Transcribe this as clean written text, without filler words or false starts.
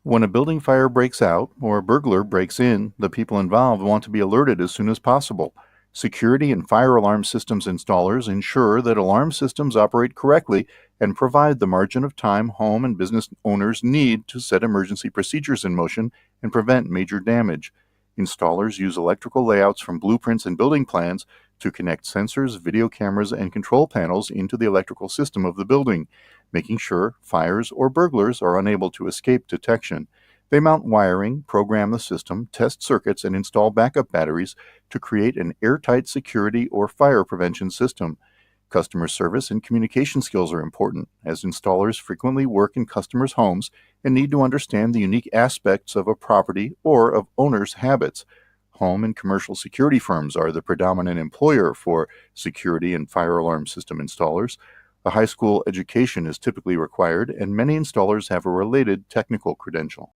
When a building fire breaks out or a burglar breaks in, the people involved want to be alerted as soon as possible. Security and fire alarm systems installers ensure that alarm systems operate correctly and provide the margin of time home and business owners need to set emergency procedures in motion and prevent major damage. Installers use electrical layouts from blueprints and building plans to connect sensors, video cameras, and control panels into the electrical system of the building, making sure fires or burglars are unable to escape detection. They mount wiring, program the system, test circuits, and install backup batteries to create an airtight security or fire prevention system. Customer service and communication skills are important, as installers frequently work in customers' homes and need to understand the unique aspects of a property or of owners' habits. Home and commercial security firms are the predominant employer for security and fire alarm system installers. A high school education is typically required, and many installers have a related technical credential.